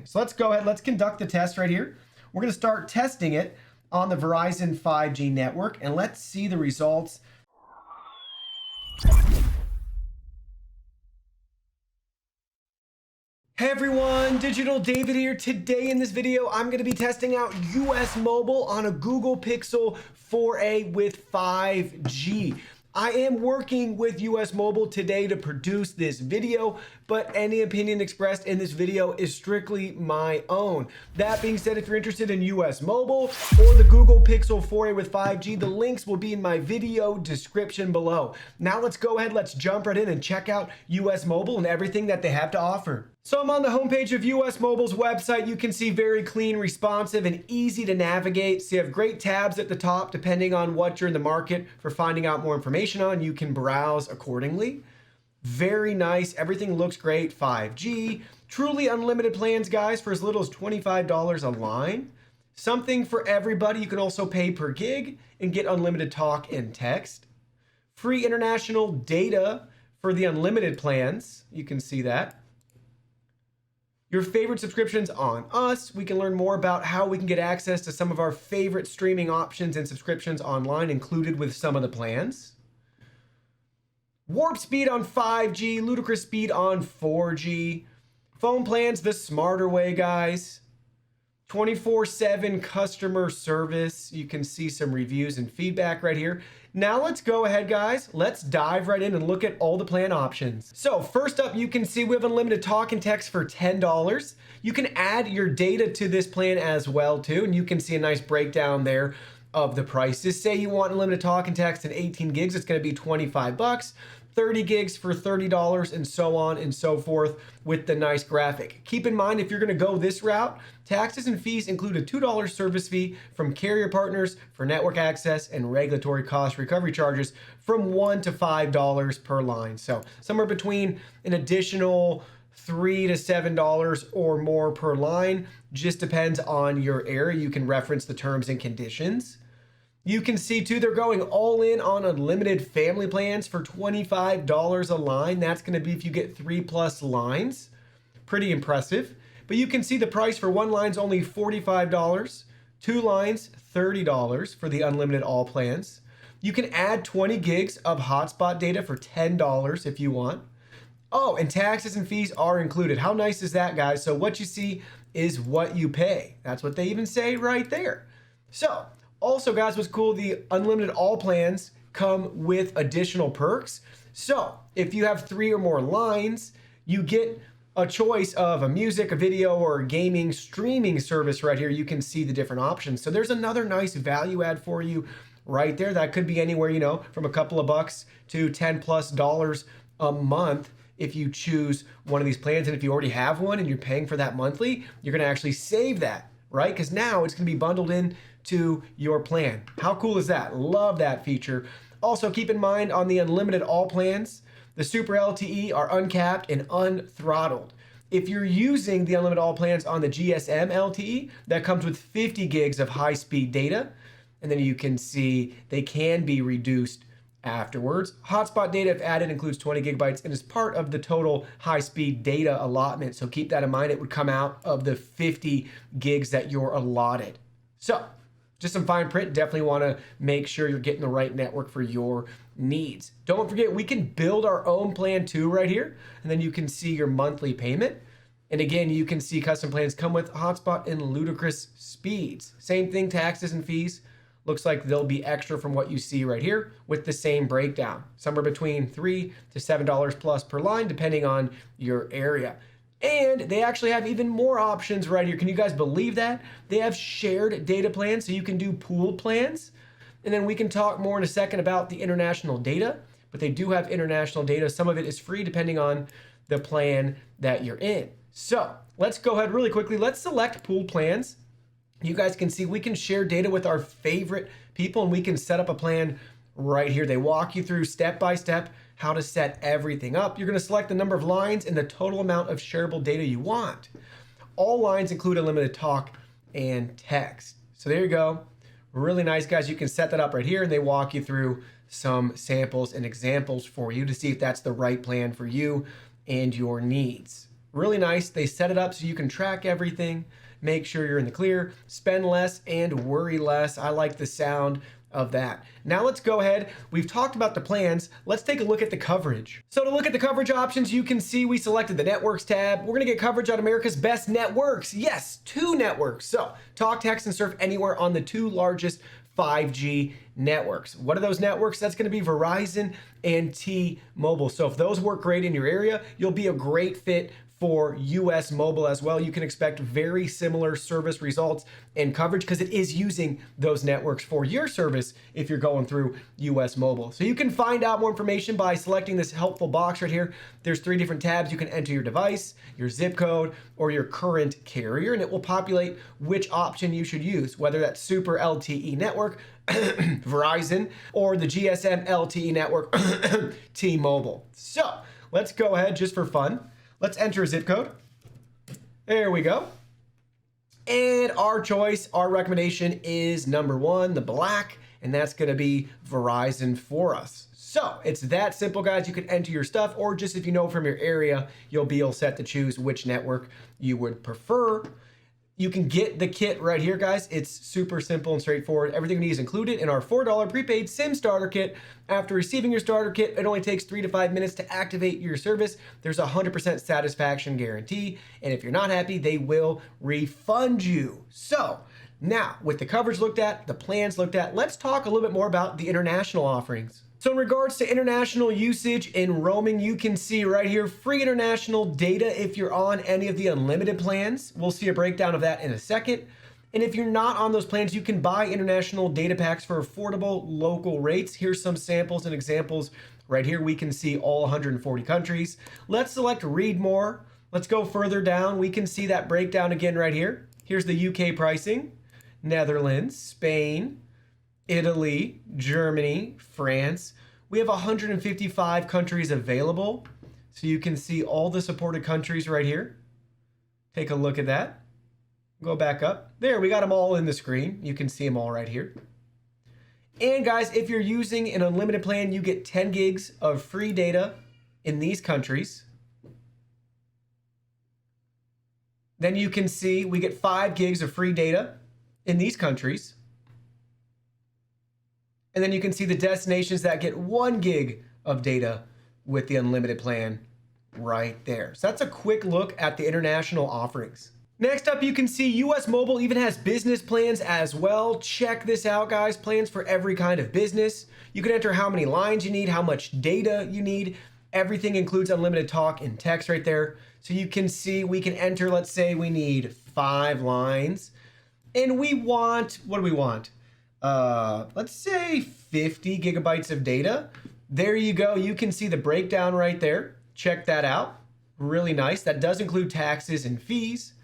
So let's go ahead, let's conduct the test right here. We're going to start testing it on the Verizon 5G network, and let's see the results. Hey everyone, Digital David here. Today in this video, I'm going to be testing out US Mobile on a Google Pixel 4a with 5G. I am working with US Mobile today to produce this video, but any opinion expressed in this video is strictly my own. That being said, if you're interested in US Mobile or the Google Pixel 4a with 5G, the links will be in my video description below. Now let's go ahead, let's jump right in and check out US Mobile and everything that they have to offer. So I'm on the homepage of US Mobile's website. You can see very clean, responsive, and easy to navigate. So you have great tabs at the top depending on what you're in the market for finding out more information on. You can browse accordingly. Very nice. Everything looks great. 5G. Truly unlimited plans, guys, for as little as $25 a line. Something for everybody. You can also pay per gig and get unlimited talk and text. Free international data for the unlimited plans. You can see that. Your favorite subscriptions on us. We can learn more about how we can get access to some of our favorite streaming options and subscriptions online, included with some of the plans. Warp speed on 5G, ludicrous speed on 4G. Phone plans the smarter way, guys. 24/7 customer service. You can see some reviews and feedback right here. Now let's go ahead, guys. Let's dive right in and look at all the plan options. So first up, you can see we have unlimited talk and text for $10. You can add your data to this plan as well too, and you can see a nice breakdown there of the prices. Say you want unlimited talk and text and 18 gigs, it's going to be 25 bucks. 30 gigs for $30, and so on and so forth with the nice graphic. Keep in mind, if you're going to go this route, taxes and fees include a $2 service fee from carrier partners for network access and regulatory cost recovery charges from $1 to $5 per line. So somewhere between an additional $3 to $7 or more per line. Just depends on your area. You can reference the terms and conditions. You can see too, they're going all in on unlimited family plans for $25 a line. That's going to be if you get 3+ lines. Pretty impressive. But you can see the price for one line's only $45, 2 lines, $30 for the unlimited all plans. You can add 20 gigs of hotspot data for $10 if you want. Oh, and taxes and fees are included. How nice is that, guys? So what you see is what you pay. That's what they even say right there. So, also, guys, what's cool, the unlimited all plans come with additional perks. So if you have 3 or more lines, you get a choice of a music, a video, or a gaming streaming service right here. You can see the different options. So there's another nice value add for you right there. That could be anywhere, you know, from a couple of bucks to $10+ a month if you choose one of these plans. And if you already have one and you're paying for that monthly, you're going to actually save that, right? Because now it's going to be bundled in to your plan. How cool is that? Love that feature. Also, keep in mind on the unlimited all plans, the Super LTE are uncapped and unthrottled. If you're using the unlimited all plans on the GSM LTE, that comes with 50 gigs of high-speed data, and then you can see they can be reduced afterwards. Hotspot data, if added, includes 20 gigabytes and is part of the total high-speed data allotment. So keep that in mind. It would come out of the 50 gigs that you're allotted. So just some fine print. Definitely want to make sure you're getting the right network for your needs. Don't forget, we can build our own plan too right here, and then you can see your monthly payment. And again, you can see custom plans come with hotspot and ludicrous speeds. Same thing, taxes and fees. Looks like they'll be extra from what you see right here with the same breakdown. Somewhere between $3 to $7+ per line, depending on your area. And they actually have even more options right here. Can you guys believe that? They have shared data plans, so you can do pooled plans. And then we can talk more in a second about the international data, but they do have international data. Some of it is free depending on the plan that you're in. So let's go ahead really quickly. Let's select pooled plans. You guys can see we can share data with our favorite people, and we can set up a plan right here. They walk you through step by step how to set everything up. You're going to select the number of lines and the total amount of shareable data you want. All lines include unlimited talk and text. So there you go. Really nice, guys. You can set that up right here, and they walk you through some samples and examples for you to see if that's the right plan for you and your needs. Really nice. They set it up so you can track everything, make sure you're in the clear, spend less and worry less. I like the sound of that. Now let's go ahead. We've talked about the plans. Let's take a look at the coverage. So to look at the coverage options, you can see we selected the networks tab. We're gonna get coverage on America's best networks. Yes, 2 networks. So talk, text, and surf anywhere on the 2 largest 5G networks. What are those networks? That's going to be Verizon and T-Mobile. So if those work great in your area, you'll be a great fit for US Mobile as well. You can expect very similar service results and coverage because it is using those networks for your service if you're going through US Mobile. So you can find out more information by selecting this helpful box right here. There's 3 different tabs. You can enter your device, your zip code, or your current carrier, and it will populate which option you should use, whether that's Super LTE network, Verizon, or the GSM LTE network, T-Mobile. So let's go ahead just for fun. Let's enter a zip code. There we go. And our choice, our recommendation is number 1, the black, and that's gonna be Verizon for us. So it's that simple, guys. You can enter your stuff, or just if you know from your area, you'll be all set to choose which network you would prefer. You can get the kit right here, guys. It's super simple and straightforward. Everything we need is included in our $4 prepaid SIM starter kit. After receiving your starter kit, it only takes 3 to 5 minutes to activate your service. There's a 100% satisfaction guarantee, and if you're not happy, they will refund you. So now, with the coverage looked at, the plans looked at, let's talk a little bit more about the international offerings. So in regards to international usage and roaming, you can see right here, free international data if you're on any of the unlimited plans. We'll see a breakdown of that in a second. And if you're not on those plans, you can buy international data packs for affordable local rates. Here's some samples and examples. Right here, we can see all 140 countries. Let's select read more. Let's go further down. We can see that breakdown again right here. Here's the UK pricing, Netherlands, Spain, Italy, Germany, France. We have 155 countries available. So you can see all the supported countries right here. Take a look at that. Go back up. There, we got them all in the screen. You can see them all right here. And guys, if you're using an unlimited plan, you get 10 gigs of free data in these countries. Then you can see we get 5 gigs of free data in these countries. And then you can see the destinations that get 1 gig of data with the unlimited plan right there. So that's a quick look at the international offerings. Next up, you can see US Mobile even has business plans as well. Check this out, guys. Plans for every kind of business. You can enter how many lines you need, how much data you need. Everything includes unlimited talk and text right there. So you can see we can enter, let's say we need 5 lines. And we want, what do we want? Let's say 50 gigabytes of data. There you go. You can see the breakdown right there. Check that out. Really nice. That does include taxes and fees.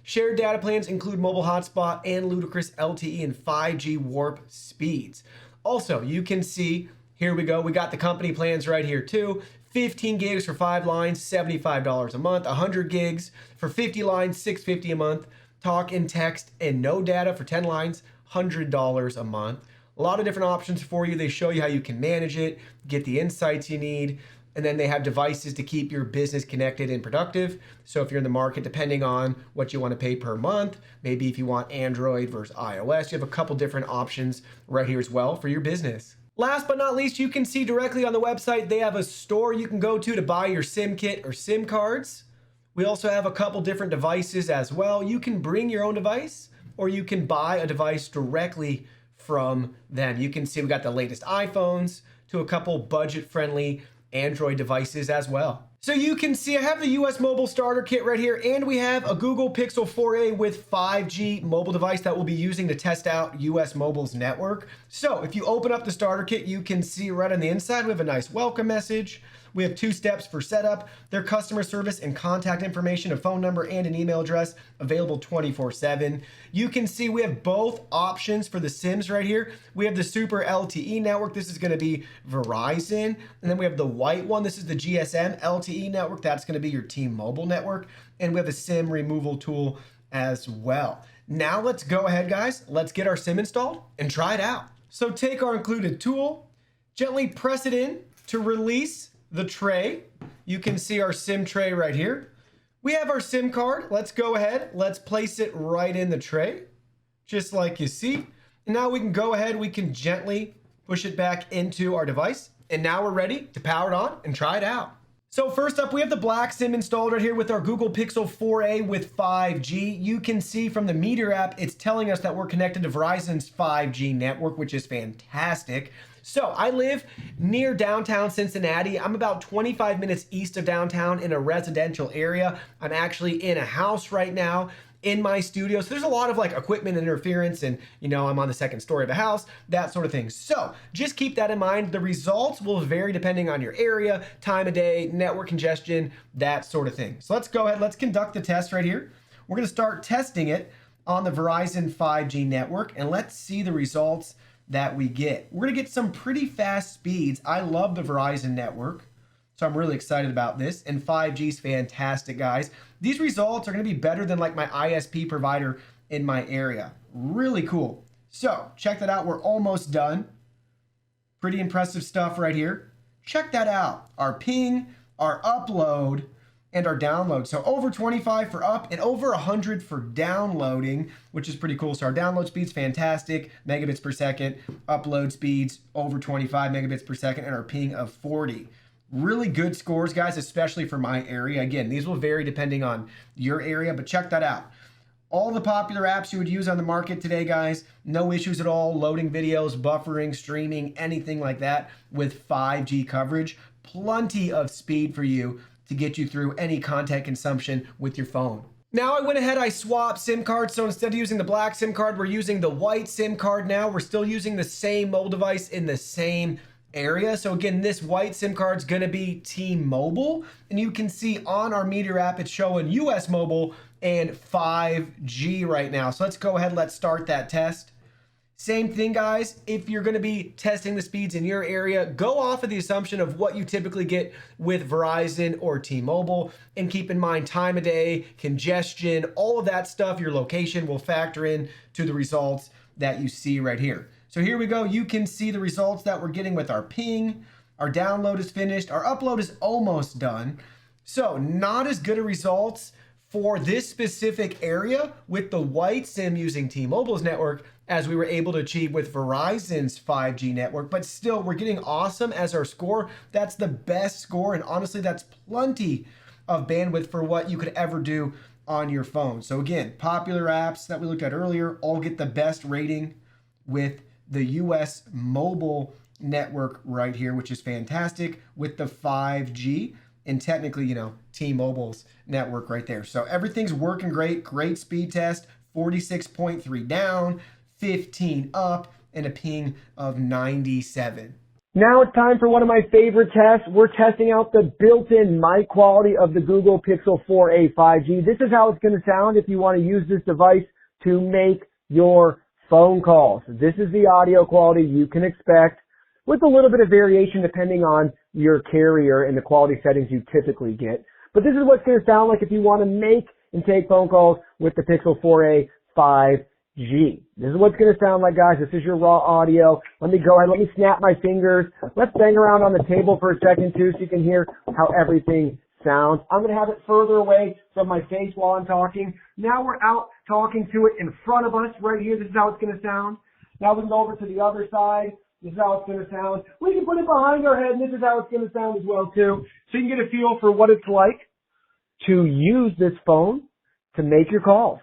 Shared data plans include mobile hotspot and ludicrous LTE and 5G warp speeds. Also, you can see, here we go. We got the company plans right here too. 15 gigs for 5 lines, $75 a month. 100 gigs for 50 lines, $650 a month. Talk and text and no data for 10 lines, $100 a month. A lot of different options for you. They show you how you can manage it, get the insights you need, and then they have devices to keep your business connected and productive. So if you're in the market, depending on what you want to pay per month, maybe if you want Android versus iOS, you have a couple different options right here as well for your business. Last but not least, you can see directly on the website, they have a store you can go to buy your SIM kit or SIM cards. We also have a couple different devices as well. You can bring your own device, or you can buy a device directly from them. You can see we got the latest iPhones to a couple budget-friendly Android devices as well. So you can see I have the US Mobile starter kit right here, and we have a Google Pixel 4a with 5G mobile device that we'll be using to test out US Mobile's network. So if you open up the starter kit, you can see right on the inside, we have a nice welcome message. We have 2 steps for setup, their customer service and contact information, a phone number and an email address available 24/7. You can see we have both options for the SIMs right here. We have the Super LTE network. This is going to be Verizon. And then we have the white one. This is the GSM LTE network. That's going to be your T-Mobile network. And we have a SIM removal tool as well. Now let's go ahead, guys. Let's get our SIM installed and try it out. So take our included tool, gently press it in to release the tray. You can see our SIM tray right here. We have our SIM card. Let's go ahead. Let's place it right in the tray, just like you see. And now we can go ahead. We can gently push it back into our device. And now we're ready to power it on and try it out. So first up, we have the black SIM installed right here with our Google Pixel 4a with 5G. You can see from the Meteor app, it's telling us that we're connected to Verizon's 5G network, which is fantastic. So I live near downtown Cincinnati. I'm about 25 minutes east of downtown in a residential area. I'm actually in a house right now in my studio. So there's a lot of like equipment interference and, you know, I'm on the second story of a house, that sort of thing. So just keep that in mind. The results will vary depending on your area, time of day, network congestion, that sort of thing. So let's go ahead. Let's conduct the test right here. We're going to start testing it on the Verizon 5G network and let's see the results that we get. We're going to get some pretty fast speeds. I love the Verizon network, so I'm really excited about this. And 5G is fantastic, guys. These results are going to be better than like my ISP provider in my area. Really cool. So check that out. We're almost done. Pretty impressive stuff right here. Check that out. Our ping, our upload, and our download. So over 25 for up and over 100 for downloading, which is pretty cool. So our download speed's fantastic, megabits per second, upload speeds over 25 megabits per second, and our ping of 40. Really good scores, guys, especially for my area. Again, these will vary depending on your area, but check that out. All the popular apps you would use on the market today, guys, no issues at all. Loading videos, buffering, streaming, anything like that with 5G coverage. Plenty of speed for you to get you through any content consumption with your phone. Now I went ahead, I swapped SIM cards. So instead of using the black SIM card, we're using the white SIM card now. We're still using the same mobile device in the same area. So again, this white SIM card is going to be T-Mobile. And you can see on our Meteor app, it's showing US mobile and 5G right now. So let's go ahead, let's start that test. Same thing, guys. If you're going to be testing the speeds in your area, go off of the assumption of what you typically get with Verizon or T-Mobile, and keep in mind time of day, congestion, all of that stuff, your location will factor in to the results that you see right here. So here we go. You can see the results that we're getting with our ping. Our download is finished. Our upload is almost done. So not as good a results for this specific area with the white SIM using T-Mobile's network as we were able to achieve with Verizon's 5G network, but still we're getting awesome as our score. That's the best score, and honestly, that's plenty of bandwidth for what you could ever do on your phone. So again, popular apps that we looked at earlier all get the best rating with the US mobile network right here, which is fantastic with the 5G. And technically, you know, T-Mobile's network right there. So everything's working great. Great speed test, 46.3 down, 15 up, and a ping of 97. Now it's time for one of my favorite tests. We're testing out the built-in mic quality of the Google Pixel 4a 5G. This is how it's going to sound if you want to use this device to make your phone calls. This is the audio quality you can expect, with a little bit of variation depending on your carrier and the quality settings you typically get. But this is what it's going to sound like if you want to make and take phone calls with the Pixel 4a 5G. This is what it's going to sound like, guys. This is your raw audio. Let me go ahead. Let me snap my fingers. Let's bang around on the table for a second, too, so you can hear how everything sounds. I'm going to have it further away from my face while I'm talking. Now we're out talking to it in front of us right here. This is how it's going to sound. Now we can go over to the other side. This is how it's going to sound. We can put it behind our head, and this is how it's going to sound as well, too. So you can get a feel for what it's like to use this phone to make your calls.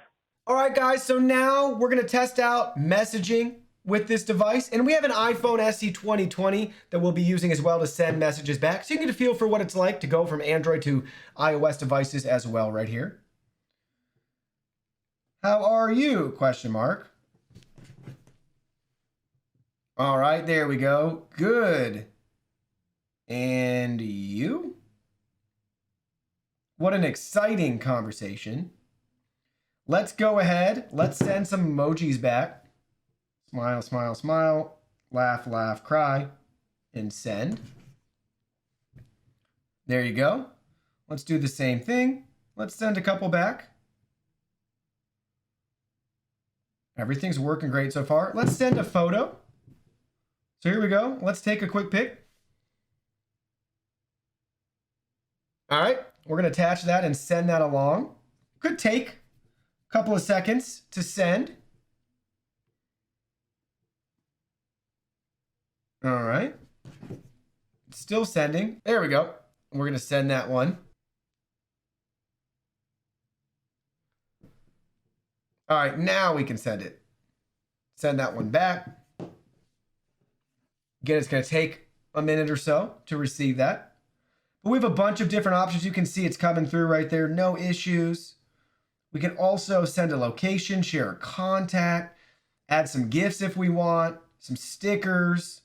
All right, guys, so now we're going to test out messaging with this device. And we have an iPhone SE 2020 that we'll be using as well to send messages back. So you can get a feel for what it's like to go from Android to iOS devices as well right here. How are you? Question mark. All right, there we go. Good. And you? What an exciting conversation. Let's go ahead. Let's send some emojis back. Smile, smile, smile. Laugh, laugh, cry. And send. There you go. Let's do the same thing. Let's send a couple back. Everything's working great so far. Let's send a photo. So here we go. Let's take a quick pic. All right. we're going to attach that and send that along. Could take a couple of seconds to send. All right. Still sending. There we go. We're going to send that one. All right, now we can send it. Send that one back. Again, it's going to take a minute or so to receive that. But we have a bunch of different options. You can see it's coming through right there. No issues. We can also send a location, share a contact, add some GIFs if we want, some stickers.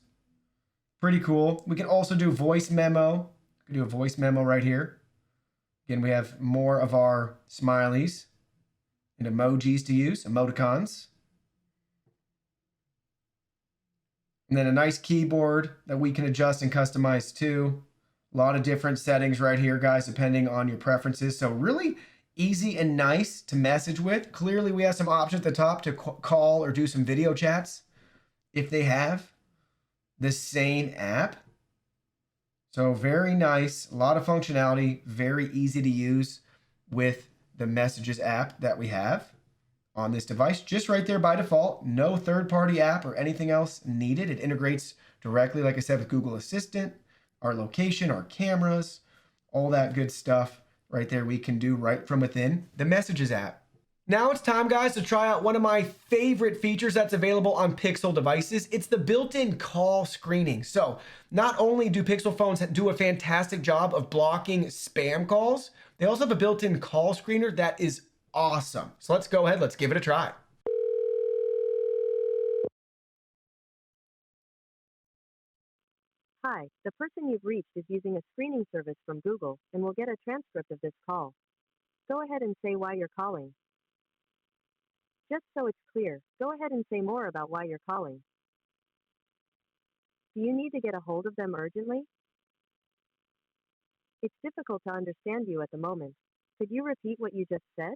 Pretty cool. We can also do voice memo. We can do a voice memo right here. Again, we have more of our smileys and emojis to use, emoticons. And then a nice keyboard that we can adjust and customize too. A lot of different settings right here, guys, depending on your preferences. So really easy and nice to message with. Clearly, we have some options at the top to call or do some video chats if they have the same app. So very nice, a lot of functionality, very easy to use with the Messages app that we have on this device. Just right there by default, no third-party app or anything else needed. It integrates directly, like I said, with Google Assistant, our location, our cameras, all that good stuff right there we can do right from within the Messages app. Now it's time, guys, to try out one of my favorite features that's available on Pixel devices. It's the built-in call screening. So not only do Pixel phones do a fantastic job of blocking spam calls, they also have a built-in call screener that is awesome. So let's go ahead, let's give it a try. Hi, the person you've reached is using a screening service from Google and will get a transcript of this call. Go ahead and say why you're calling. Just so it's clear, go ahead and say more about why you're calling. Do you need to get a hold of them urgently? It's difficult to understand you at the moment. Could you repeat what you just said?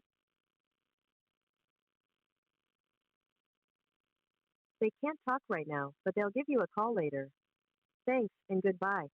They can't talk right now, but they'll give you a call later. Thanks, and goodbye.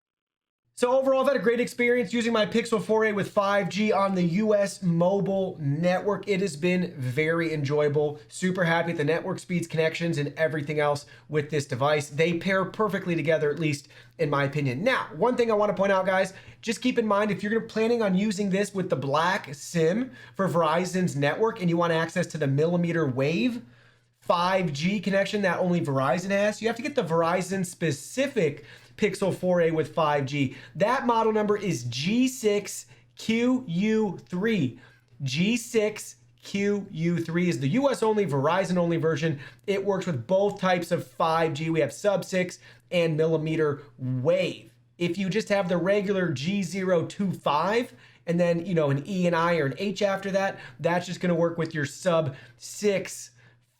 So overall, I've had a great experience using my Pixel 4a with 5G on the US mobile network. It has been very enjoyable. Super happy with the network speeds, connections, and everything else with this device. They pair perfectly together, at least in my opinion. Now, one thing I want to point out, guys, just keep in mind if you're planning on using this with the black SIM for Verizon's network and you want access to the millimeter wave 5G connection that only Verizon has, you have to get the Verizon specific Pixel 4a with 5G. That model number is G6QU3. G6QU3 is the US only, Verizon only version. It works with both types of 5G. We have sub-6 and millimeter wave. If you just have the regular G025 and then, an E and I or an H after that, that's just gonna work with your sub-6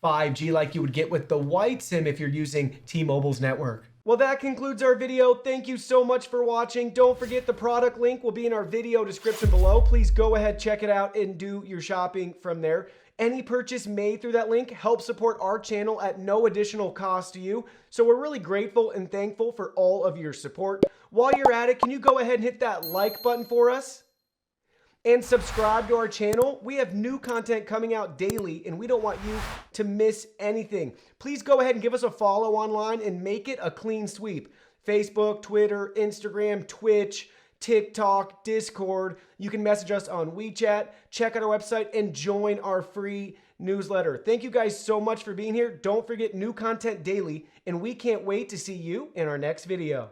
5G like you would get with the white SIM if you're using T-Mobile's network. Well, that concludes our video. Thank you so much for watching. Don't forget the product link will be in our video description below. Please go ahead, check it out, and do your shopping from there. Any purchase made through that link helps support our channel at no additional cost to you. So we're really grateful and thankful for all of your support. While you're at it, can you go ahead and hit that like button for us? And subscribe to our channel. We have new content coming out daily and we don't want you to miss anything. Please go ahead and give us a follow online and make it a clean sweep. Facebook, Twitter, Instagram, Twitch, TikTok, Discord. You can message us on WeChat, check out our website, and join our free newsletter. Thank you guys so much for being here. Don't forget new content daily, and we can't wait to see you in our next video.